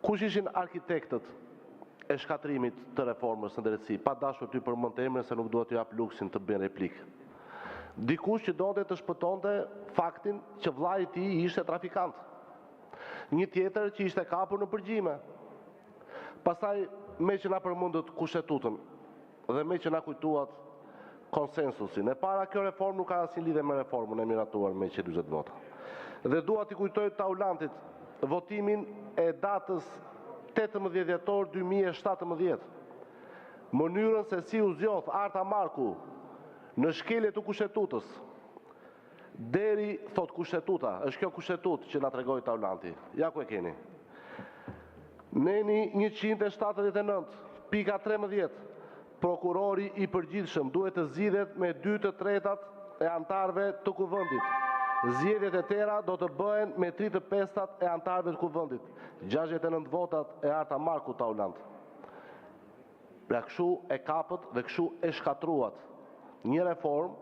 Kush ishin arkitektët e shkatrimit të reformës në drejtësi, pa dashur ty përmend emrin se nuk dua t'ju jap luksin të bëj replikë. Dikush që donte të shpëtonte faktin që vllai i tij ishte trafikant. Një tjetër që ishte kapur në përgjime. Pastaj me që na përmendët kushtetutën dhe me që na kujtuat konsensusin. E para, kjo reformë nuk ka asnjë lidhje me reformën e miratuar me 140 vota. Dhe dua t'i kujtoj Taulantit votimin e datës 18 dhjetor 2017. Mënyrën se si u zgjodh Arta Marku në shkelje të kushtetutës. Deri, thot kushtetuta, është kjo kushtetutë që na tregoi Taulanti. Ja ku e keni. Neni 179, pika 13, prokurori i përgjithshëm duhet të zgjidhet me 2/3 e antarëve të kuvendit. Zgjedhjet e tjera do të bëhen me 3/5 e antarëve të kuvendit. 69 votat e Arta Marku Taulant. Pra kështu e kapët dhe kështu e shkatruat një reformë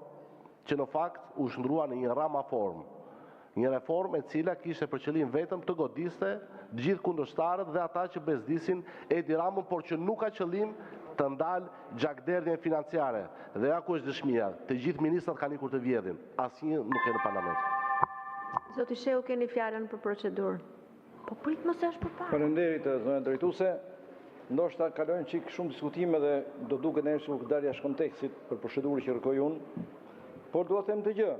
që në fakt u shndrua në një ramaformë. Një reformë e cila kishte për qëllim vetëm të godiste gjithë kundërshtarët dhe ata që bezdisin Edi Ramën, por që nuk ka qëllim të ndalë gjakderdhjen financiare. Dhe ja ku është dëshmia, të gjithë ministrat kanë ikur të vjedhin, asnjë nuk e në parlament. Zoti Shehu, keni fjalën për procedurë. Po prit mos është përpara. Faleminderit zonja drejtuese. Ndoshta kalojnë çik shumë diskutime dhe do duket njerëz që u dalë jashtë kontekstit për procedurën që kërkoj unë, por dua të them të gjë.